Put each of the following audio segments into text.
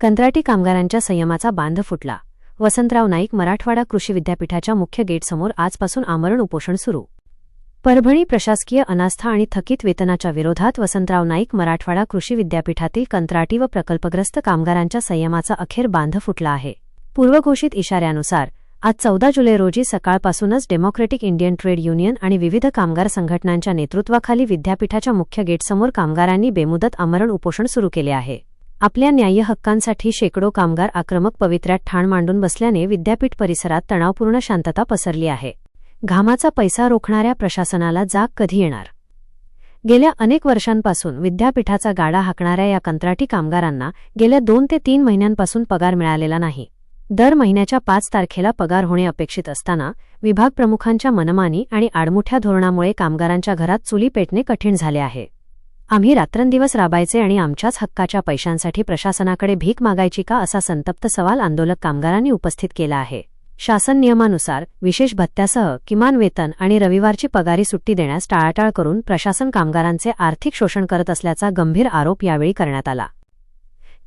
कंत्राटी कामगारांच्या संयमाचा बांध फुटला। वसंतराव नाईक मराठवाडा कृषी विद्यापीठाच्या मुख्य गेटसमोर आजपासून आमरण उपोषण सुरू। परभणी प्रशासकीय अनास्था आणि थकीत वेतनाच्या विरोधात वसंतराव नाईक मराठवाडा कृषी विद्यापीठातील कंत्राटी व प्रकल्पग्रस्त कामगारांच्या संयमाचा अखेर बांध फुटला आहे। पूर्वघोषित इशाऱ्यानुसार आज 14 जुलै रोजी सकाळपासूनच डेमोक्रेटिक इंडियन ट्रेड युनियन आणि विविध कामगार संघटनांच्या नेतृत्वाखाली विद्यापीठाच्या मुख्य गेटसमोर कामगारांनी बेमुदत आमरण उपोषण सुरू केले आहे। आपल्या न्याय्य हक्कांसाठी शेकडो कामगार आक्रमक पवित्र्यात ठाण मांडून बसल्याने विद्यापीठ परिसरात तणावपूर्ण शांतता पसरली आहे। घामाचा पैसा रोखणाऱ्या प्रशासनाला जाग कधी येणार? गेल्या अनेक वर्षांपासून विद्यापीठाचा गाडा हाकणाऱ्या या कंत्राटी कामगारांना गेल्या 2 ते 3 महिन्यांपासून पगार मिळालेला नाही। दर महिन्याच्या 5 तारखेला पगार होणे अपेक्षित असताना विभाग प्रमुखांच्या मनमानी आणि आडमुठ्या धोरणामुळे कामगारांच्या घरात चुली पेटणे कठीण झाले आहे। आम्ही रात्रंदिवस राबायचे आणि आमच्याच हक्काच्या पैशांसाठी प्रशासनाकडे भीक मागायची का, असा संतप्त सवाल आंदोलक कामगारांनी उपस्थित केला आहे। शासन नियमानुसार विशेष भत्त्यासह किमान वेतन आणि रविवारची पगारी सुट्टी देण्यास टाळाटाळ करून प्रशासन कामगारांचे आर्थिक शोषण करत असल्याचा गंभीर आरोप यावेळी करण्यात आला।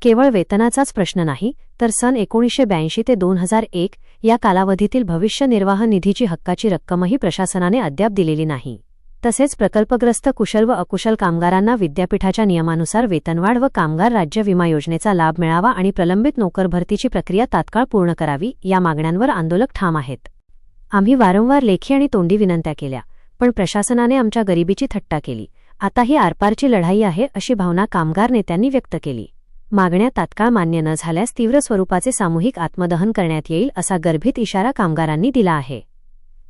केवळ वेतनाचाच प्रश्न नाही तर सन 1982 ते 2001 या कालावधीतील भविष्य निर्वाह निधीची हक्काची रक्कमही प्रशासनाने अद्याप दिलेली नाही। तसेच प्रकल्पग्रस्त कुशल व अकुशल कामगारांना विद्यापीठाच्या नियमानुसार वेतनवाढ व कामगार राज्य विमा योजनेचा लाभ मिळावा आणि प्रलंबित नोकर भरतीची प्रक्रिया तात्काळ पूर्ण करावी, या मागण्यांवर आंदोलक ठाम आहेत। आम्ही वारंवार लेखी आणि तोंडी विनंत्या केल्या, पण प्रशासनाने आमच्या गरिबीची थट्टा केली। आता ही आरपारची लढाई आहे, अशी भावना कामगार नेत्यांनी व्यक्त केली। मागण्या तात्काळ मान्य न झाल्यास तीव्र स्वरूपाचे सामूहिक आत्मदहन करण्यात येईल, असा गर्भित इशारा कामगारांनी दिला आहे।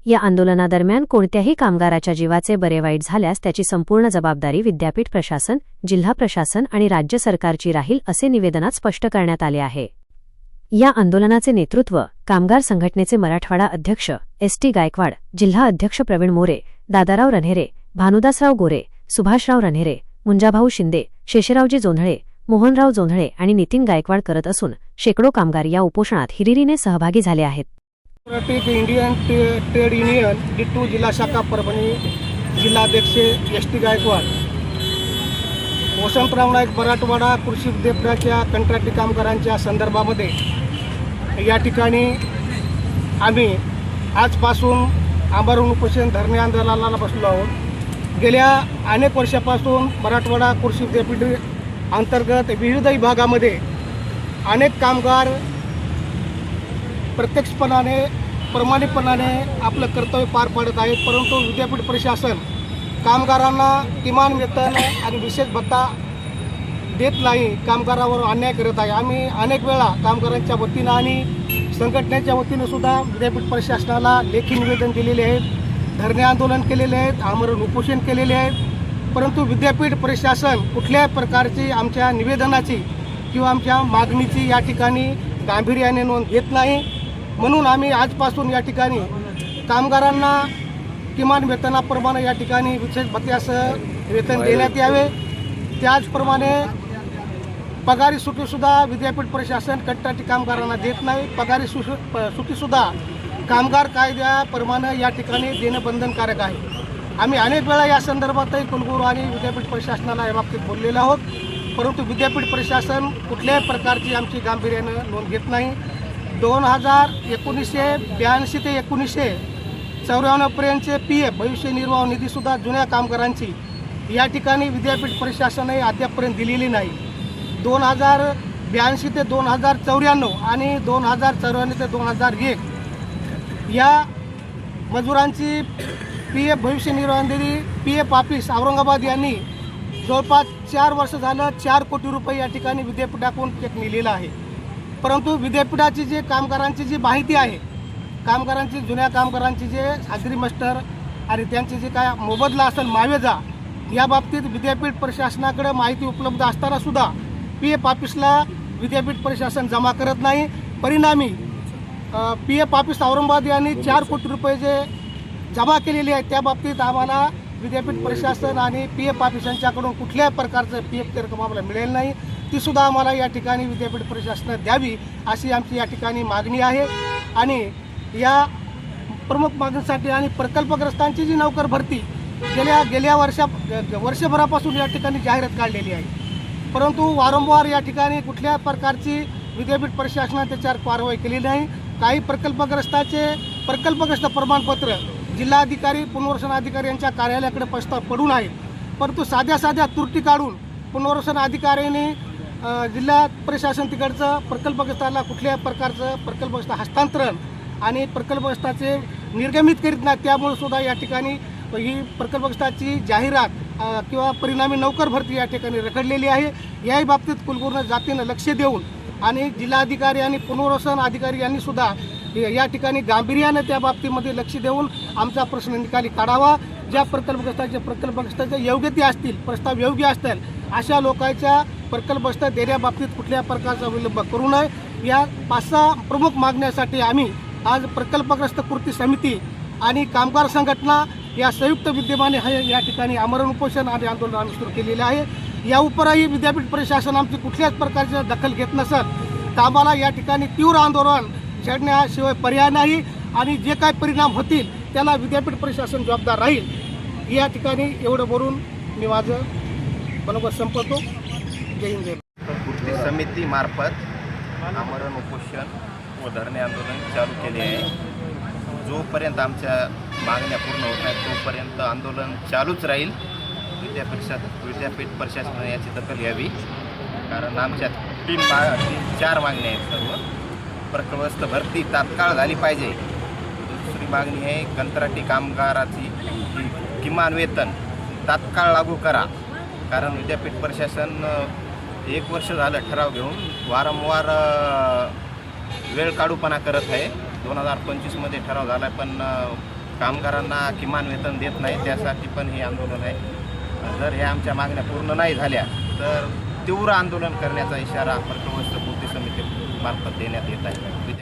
या आंदोलनादरम्यान कोणत्याही कामगाराच्या जीवाचे बरे वाईट झाल्यास त्याची संपूर्ण जबाबदारी विद्यापीठ प्रशासन, जिल्हा प्रशासन आणि राज्य सरकारची राहील, असे निवेदनात स्पष्ट करण्यात आले आहे। या आंदोलनाचे नेतृत्व कामगार संघटनेचे मराठवाडा अध्यक्ष एस.टी. गायकवाड, जिल्हा अध्यक्ष प्रवीण मोरे, दादाराव रन्हेरे, भानुदासराव गोरे, सुभाषराव रन्हेरे, मुंजाभाऊ शिंदे, शेषरावजी जोंधळे, मोहनराव जोंधळे आणि नितीन गायकवाड करत असून शेकडो कामगार या उपोषणात हिरिरीने सहभागी झाले आहेत। Democratic Indian trade union D2 जिल्हा शाखा परभणी, जिल्हाध्यक्ष एस.टी. गायकवाड। वसंतराव नाईक मराठवाडा कृषी विद्यापीठाच्या कंत्राटी कामगारांच्या संदर्भामध्ये या ठिकाणी आम्ही आजपासून आमरण उपोषण धरणे आंदोलनाला बसलो आहोत। गेल्या अनेक वर्षापासून मराठवाडा कृषी विद्यापीठ अंतर्गत विविध विभागामध्ये अनेक कामगार प्रत्यक्षपणाने प्रामाणिकपणाने आपलं कर्तव्य पार पाडत आहेत, परंतु विद्यापीठ प्रशासन कामगारांना किमान वेतन आणि विशेष भत्ता देत नाही, कामगारावर अन्याय करत आहे। आम्ही अनेक वेळा कामगारांच्या वतीनं आणि संघटनेच्या वतीनं सुद्धा विद्यापीठ प्रशासनाला लेखी निवेदन दिलेले आहेत, धरणे आंदोलन केलेले आहेत, आमरण उपोषण केलेले आहेत, परंतु विद्यापीठ प्रशासन कुठल्याही प्रकारची आमच्या निवेदनाची किंवा आमच्या मागणीची या ठिकाणी गांभीर्याने नोंद घेत नाही। म्हणून आम्ही आजपासून या ठिकाणी कामगारांना किमान वेतनाप्रमाणे या ठिकाणी विशेष भत्त्यासह वेतन देण्यात यावे। त्याचप्रमाणे पगारी सुट्टीसुद्धा विद्यापीठ प्रशासन कंत्राटी कामगारांना देत नाही। पगारी सुट्टीसुद्धा कामगार कायद्याप्रमाणे या ठिकाणी देणं बंधनकारक आहे। आम्ही अनेक वेळा या संदर्भातही कुलगुरू आणि विद्यापीठ प्रशासनाला याबाबतीत बोललेलो आहोत, परंतु विद्यापीठ प्रशासन कुठल्याही प्रकारची आमची गांभीर्यानं नोंद घेत नाही। 1982 ते 1994 पर्यंतचे PF भविष्य निर्वाह निधीसुद्धा जुन्या कामगारांची या ठिकाणी विद्यापीठ प्रशासनही अद्यापपर्यंत दिलेली नाही। 2082 ते 2094 आणि 2094 ते 2001 या मजुरांची PF भविष्य निर्वाह निधी PF ऑफिस औरंगाबाद यांनी जवळपास 4 वर्ष झालं 4 कोटी रुपये या ठिकाणी विद्यापीठाकडून चेक नेलेला आहे। परंतु विद्यापीठाची जे कामगारांची जी माहिती आहे, कामगारांची जुन्या कामगारांची जे हाजरी मास्टर आणि त्यांची जे काय मोबदला असेल मावेजा, या बाबतीत विद्यापीठ प्रशासनाकडे माहिती उपलब्ध असताना सुद्धा PF ऑफिसला विद्यापीठ प्रशासन जमा करत नाही। परिणामी PF ऑफिस औरंगाबाद यांनी 4 कोटी रुपये जे जमा केलेले आहेत, त्या बाबतीत आम्हाला विद्यापीठ प्रशासन आणि PF ऑफिस यांच्याकडून कुठल्याही प्रकारचं PFची रक्कम आम्हाला मिळेल नाही, ती सुद्धा आम्हाला या ठिकाणी विद्यापीठ प्रशासनाने द्यावी, अशी आमची या ठिकाणी मागणी आहे। आणि या प्रमुख मागणीसाठी आणि प्रकल्पग्रस्तांची जी नोकर भरती गेल्या वर्षभरापासून या ठिकाणी जाहिरात काढलेली आहे, परंतु वारंवार या ठिकाणी कुठल्या प्रकारची विद्यापीठ प्रशासनाने त्याच्यावर कारवाई केली नाही. काही प्रकल्पग्रस्त प्रमाणपत्र जिल्हाधिकारी पुनर्वसन अधिकारी यांच्या कार्यालयाकडे प्रस्ताव पडून आहेत, परंतु साध्या त्रुटी काढून पुनर्वसन अधिकाऱ्यांनी जिल्हा प्रशासन तिकडचं प्रकल्पग्रस्ताला कुठल्याही प्रकारचं प्रकल्पग्रस्त हस्तांतरण आणि प्रकल्पग्रस्ताचे निर्गमित करीत नाही. त्यामुळे सुद्धा या ठिकाणी ही प्रकल्पग्रस्ताची जाहिरात किंवा परिणामी नोकर भरती या ठिकाणी रखडलेली आहे. याही बाबतीत कुलगुरू जातीनं लक्ष देऊन आणि जिल्हाधिकारी आणि पुनर्वसन अधिकारी यांनी सुद्धा या ठिकाणी गांभीर्यानं त्या बाबतीमध्ये लक्ष देऊन आमचा प्रश्न निकाली काढावा. ज्या प्रकल्पग्रस्ताचे योग्य ते असतील, प्रस्ताव योग्य असतील, अशा लोकांच्या प्रकल्पग्रस्त देण्याबाबतीत कुठल्या प्रकारचा विलंब करू नये. या 5-6 प्रमुख मागण्यासाठी आम्ही आज प्रकल्पग्रस्त कृती समिती आणि कामगार संघटना या संयुक्त विद्यमाने या ठिकाणी आमरण उपोषण आणि आंदोलन आम्ही सुरू केलेले आहे. या उपरही विद्यापीठ प्रशासन आमची कुठल्याच प्रकारची दखल घेत नसत तर आम्हाला या ठिकाणी तीव्र आंदोलन छेडण्याशिवाय पर्याय नाही आणि जे काही परिणाम होतील त्याला विद्यापीठ प्रशासन जबाबदार राहील. या ठिकाणी एवढं बोलून मी माझं मनोगत संपवतो. जय हिंद. कृती समितीमार्फत आमरण उपोषण व धरणे आंदोलन चालू केले आहे. जोपर्यंत आमच्या मागण्या पूर्ण होत नाहीत तोपर्यंत आंदोलन चालूच राहील. विद्यापीठ प्रशासनाने याची दखल घ्यावी, कारण आमच्या 4 मागण्या आहेत. सर्व प्रकल्पग्रस्त भरती तात्काळ झाली पाहिजे. दुसरी मागणी आहे कंत्राटी कामगाराची किमान वेतन तात्काळ लागू करा, कारण विद्यापीठ प्रशासन 1 वर्ष झालं ठराव घेऊन वारंवार वेळ काढूपणा करत आहे. 2025मध्ये ठराव झाला पण कामगारांना किमान वेतन देत नाही. त्यासाठी पण हे आंदोलन आहे. जर ह्या आमच्या मागण्या पूर्ण नाही झाल्या तर तीव्र आंदोलन करण्याचा इशारा प्रकल्पग्रस्त कृती समितीमार्फत देण्यात येत आहे.